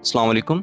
अस्सलाम वालेकुम।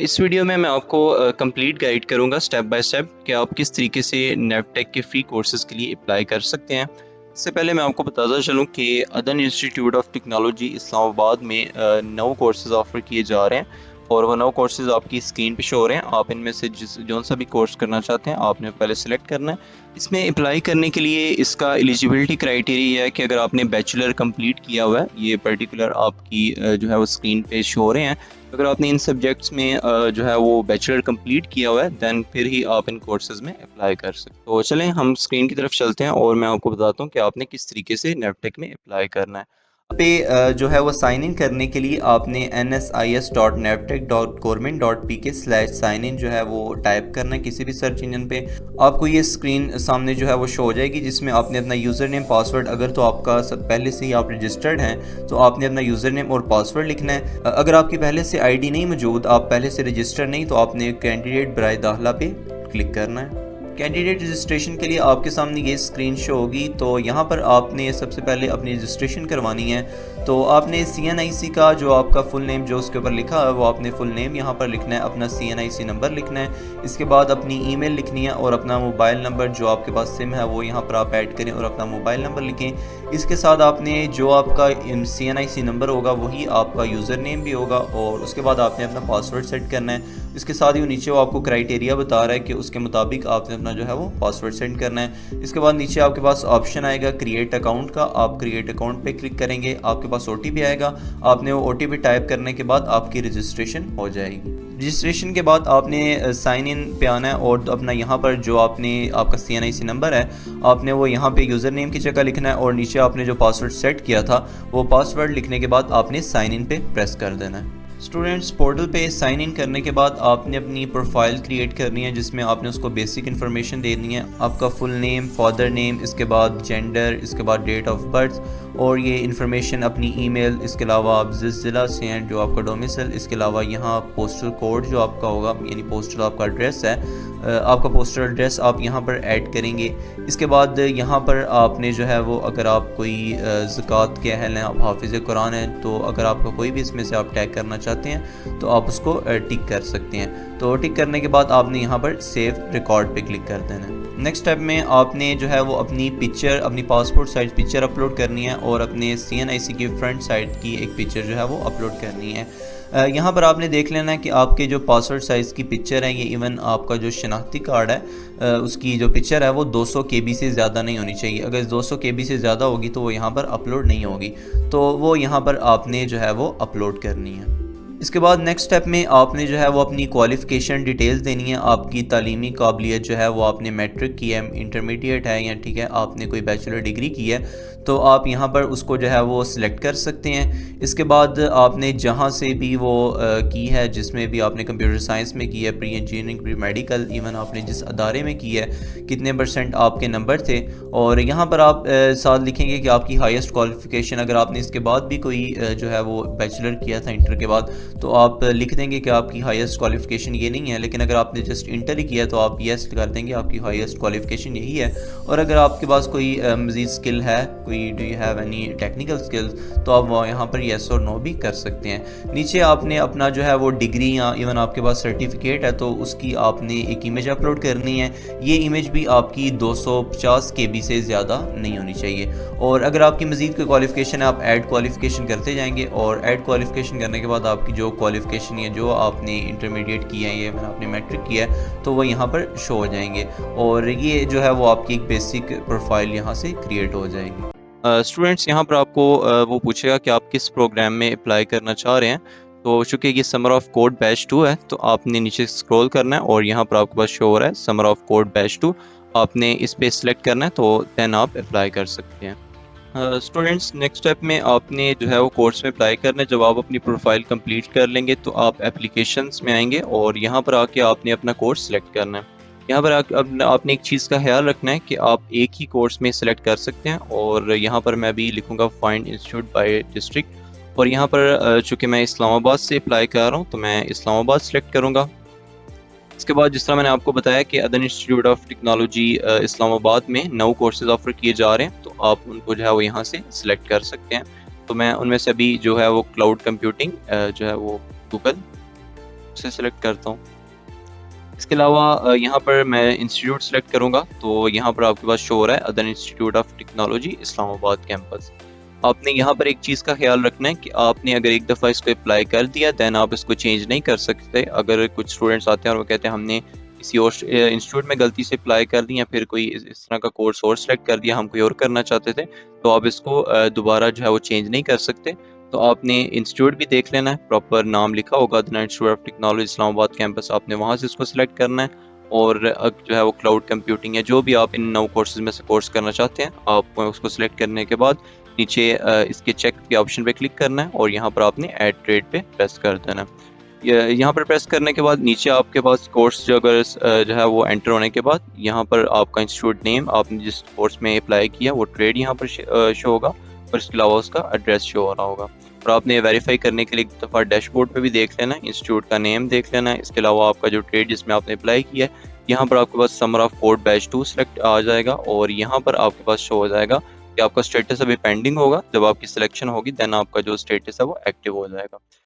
इस वीडियो में मैं आपको कंप्लीट गाइड करूंगा स्टेप बाय स्टेप कि आप किस तरीके से नेवटेक के फ्री कोर्सेज़ के लिए अप्लाई कर सकते हैं। इससे पहले मैं आपको बताता चलूं कि अदन इंस्टीट्यूट ऑफ टेक्नोलॉजी इस्लामाबाद में 9 कोर्सेज़ ऑफ़र किए जा रहे हैं और वो 9 कोर्सेज़ आपकी स्क्रीन पे शो हो रहे हैं। आप इनमें से जौन सा भी कोर्स करना चाहते हैं आपने पहले सेलेक्ट करना है। इसमें अप्लाई करने के लिए इसका एलिजिबिलिटी क्राइटेरिया है कि अगर आपने बैचलर कंप्लीट किया हुआ है, ये पर्टिकुलर आपकी जो है वो स्क्रीन पे शो हो रहे हैं। अगर आपने इन सब्जेक्ट्स में जो है वो बैचलर कंप्लीट किया हुआ है देन फिर ही आप इन कोर्सेज़ में अप्लाई कर सकते हो। तो चलें हम स्क्रीन की तरफ चलते हैं और मैं आपको बताता हूँ कि आपने किस तरीके से नेवटेक में अप्लाई करना है। पे जो है वो साइन इन करने के लिए आपने nsis.navtech.government.pk/sign इन जो है वो टाइप करना है किसी भी सर्च इंजन पे। आपको ये स्क्रीन सामने जो है वो शो हो जाएगी जिसमें आपने अपना यूज़र नेम पासवर्ड, अगर तो आपका सब पहले से ही आप रजिस्टर्ड हैं तो आपने अपना यूज़र नेम और पासवर्ड लिखना है। अगर आपकी पहले से आईडी नहीं मौजूद, आप पहले से रजिस्टर्ड नहीं, तो आपने कैंडिडेट बराए दाखिला पे क्लिक करना है। कैंडिडेट रजिस्ट्रेशन के लिए आपके सामने ये स्क्रीन शो होगी। तो यहाँ पर आपने सबसे पहले अपनी रजिस्ट्रेशन करवानी है। तो आपने CNIC का जो आपका फुल नेम जो उसके ऊपर लिखा है वो आपने फुल नेम यहाँ पर लिखना है, अपना CNIC नंबर लिखना है, इसके बाद अपनी ईमेल लिखनी है और अपना मोबाइल नंबर जो आपके पास सिम है वो यहाँ पर आप ऐड करें और अपना मोबाइल नंबर लिखें। इसके साथ आपने जो आपका CNIC नंबर होगा वही आपका यूज़र नेम भी होगा और उसके बाद आपने अपना पासवर्ड सेट करना है। इसके साथ ही नीचे वो आपको क्राइटेरिया बता रहा है कि उसके मुताबिक आपने अपना जो है वो पासवर्ड सेट करना है। इसके बाद नीचे आपके पास ऑप्शन आएगा क्रिएट अकाउंट का, आप क्रिएट अकाउंट पे क्लिक करेंगे, आपके पास OTP आएगा, आपने वो OTP टाइप करने के बाद आपकी रजिस्ट्रेशन हो जाएगी। रजिस्ट्रेशन के बाद आपने साइन इन पे आना है और अपना यहाँ पर जो आपने आपका CNIC नंबर है आपने वो यहाँ पे यूज़र नेम की जगह लिखना है और नीचे आपने जो पासवर्ड सेट किया था वो पासवर्ड लिखने के बाद आपने साइन इन पे प्रेस कर देना है। स्टूडेंट्स पोर्टल पे साइन इन करने के बाद आपने अपनी प्रोफाइल क्रिएट करनी है जिसमें आपने उसको बेसिक इन्फॉर्मेशन देनी है, आपका फुल नेम, फादर नेम, इसके बाद जेंडर, इसके बाद डेट ऑफ बर्थ और ये इन्फॉर्मेशन अपनी ईमेल, इसके अलावा आप जिस ज़िला से हैं जो आपका डोमिसाइल, इसके अलावा यहाँ पोस्टल कोड जो आपका होगा यानी पोस्टल आपका एड्रेस है, आपका पोस्टल एड्रेस आप यहाँ पर ऐड करेंगे। इसके बाद यहाँ पर आपने जो है वो अगर आप कोई ज़कात के अहल हैं, आप हाफिज़ कुरान हैं, तो अगर आपका कोई भी इसमें से आप टैग करना चाहते हैं तो आप उसको टिक कर सकते हैं। तो टिक करने के बाद आपने यहाँ पर सेव रिकॉर्ड पे क्लिक कर देना है। नेक्स्ट स्टेप में आपने जो है वो अपनी पिक्चर, अपनी पासपोर्ट साइज पिक्चर अपलोड करनी है और अपने CNIC की फ्रंट साइड की एक पिक्चर जो है वो अपलोड करनी है। यहाँ पर आपने देख लेना है कि आपके जो पासपोर्ट साइज़ की पिक्चर है, ये इवन आपका जो शनाख्ती कार्ड है उसकी जो पिक्चर है वो 200 KB से ज़्यादा नहीं होनी चाहिए। अगर 200 KB से ज़्यादा होगी तो वो यहाँ पर अपलोड नहीं होगी, तो वो यहाँ पर आपने जो है वो अपलोड करनी है। इसके बाद नेक्स्ट स्टेप में आपने जो है वो अपनी क्वालिफ़िकेशन डिटेल्स देनी है। आपकी तालीमी काबिलियत जो है वो आपने मैट्रिक की है, इंटरमीडिएट है या ठीक है आपने कोई बैचलर डिग्री की है तो आप यहाँ पर उसको जो है वो सिलेक्ट कर सकते हैं। इसके बाद आपने जहाँ से भी वो की है, जिसमें भी आपने कंप्यूटर साइंस में की है, pre engineering, pre medical, even आपने जिस अदारे में की है, कितने % आपके नंबर थे और यहाँ पर आप साथ लिखेंगे कि आपकी हाईएस्ट क्वालिफ़िकेशन। अगर आपने इसके बाद भी कोई जो है वो बैचलर किया था इंटर के बाद तो आप लिख देंगे कि आपकी हाईएस्ट क्वालिफ़िकेशन ये नहीं है, लेकिन अगर आपने जस्ट इंटर ही किया तो आप येस कर देंगे आपकी हाईएस्ट क्वालिफ़िकेशन यही है। और अगर आपके पास कोई मज़ीद स्किल है, कोई do you have any technical skills, तो आप यहाँ पर येस और नो भी कर सकते हैं। नीचे आपने अपना जो है वो डिग्री या इवन आपके पास सर्टिफिकेट है तो उसकी आपने एक इमेज अपलोड करनी है। ये इमेज भी आपकी 250 KB से ज़्यादा नहीं होनी चाहिए। और अगर आपकी मज़ीद कोई क्वालिफ़िकेशन है आप ऐड क्वालिफ़िकेशन करते जाएंगे और ऐड क्वालिफ़िकेशन करने के बाद आपकी जो क्वालिफ़िकेशन है जो आपने इंटरमीडिएट की है या आपने मैट्रिक किया है तो वो यहाँ पर शो हो जाएंगे और ये जो है वो आपकी एक बेसिक प्रोफाइल यहाँ से क्रिएट हो जाएगी। स्टूडेंट्स यहाँ पर आपको वो पूछेगा कि आप किस प्रोग्राम में अप्लाई करना चाह रहे हैं। तो चूँकि ये समर ऑफ कोड बैच 2 है तो आपने नीचे स्क्रॉल करना है और यहाँ पर आपके पास शो हो रहा है समर ऑफ कोड बैच 2, आपने इस पे सिलेक्ट करना है तो देन आप अप्लाई कर सकते हैं। स्टूडेंट्स नेक्स्ट स्टेप में आपने जो है वो कोर्स में अप्लाई करना है। जब आप अपनी प्रोफाइल कंप्लीट कर लेंगे तो आप एप्लीकेशंस में आएंगे और यहाँ पर आके आपने अपना कोर्स सिलेक्ट करना है। यहाँ पर आपने एक चीज़ का ख्याल रखना है कि आप एक ही कोर्स में सिलेक्ट कर सकते हैं और यहाँ पर मैं भी लिखूँगा फाइंड इंस्टीट्यूट बाय डिस्ट्रिक्ट और यहाँ पर चूँकि मैं इस्लामाबाद से अप्लाई कर रहा हूँ तो मैं इस्लामाबाद सेलेक्ट करूँगा। इसके बाद जिस तरह मैंने आपको बताया कि अदन इंस्टीट्यूट ऑफ टेक्नोलॉजी इस्लामाबाद में 9 कोर्सेज ऑफर किए जा रहे हैं तो आप उनको जो है वो यहाँ से सिलेक्ट कर सकते हैं। तो मैं उनमें से अभी जो है वो क्लाउड कंप्यूटिंग जो है वो गूगल से सिलेक्ट करता हूँ। इसके अलावा यहाँ पर मैं इंस्टीट्यूट सेलेक्ट करूँगा, तो यहाँ पर आपके पास शो हो रहा है other institute of technology Islamabad campus. आपने यहाँ पर एक चीज़ का ख्याल रखना है कि आपने अगर एक दफ़ा इसको अप्लाई कर दिया दैन आप इसको चेंज नहीं कर सकते। अगर कुछ स्टूडेंट्स आते हैं और वो कहते हैं हमने किसी और इंस्टीट्यूट में गलती से अप्लाई कर दी या फिर कोई इस तरह का कोर्स और सेलेक्ट कर दिया, हम कोई और करना चाहते थे, तो आप इसको दोबारा जो है वो चेंज नहीं कर सकते। तो आपने इंस्टीट्यूट भी देख लेना है, प्रॉपर नाम लिखा होगा the institute of technology Islamabad campus, आपने वहाँ से इसको सिलेक्ट करना है। और जो है वो क्लाउड कंप्यूटिंग है, जो भी आप इन 9 कोर्सेज में से कोर्स करना चाहते हैं, आप उसको सिलेक्ट करने के बाद नीचे इसके चेक के ऑप्शन पे क्लिक करना है और यहाँ पर आपने ऐड ट्रेड पे प्रेस कर देना है। यहाँ पर प्रेस करने के बाद नीचे आपके पास कोर्स जो अगर जो है वो एंटर होने के बाद यहाँ पर आपका इंस्टीट्यूट नेम, आपने जिस कोर्स में अप्लाई किया वो ट्रेड यहाँ पर शो होगा और इसके अलावा उसका एड्रेस शो हो रहा होगा। और आपने वेरीफाई करने के लिए एक दफ़ा डैशबोर्ड पे भी देख लेना है, इंस्टीट्यूट का नेम देख लेना है। इसके अलावा आपका जो ट्रेड जिसमें आपने अप्लाई किया है, यहाँ पर आपके पास summer of code batch 2 select आ जाएगा और यहाँ पर आपके पास शो हो जाएगा कि आपका स्टेटस अभी पेंडिंग होगा। जब आपकी सिलेक्शन होगी देन आपका जो स्टेटस है वो एक्टिव हो जाएगा।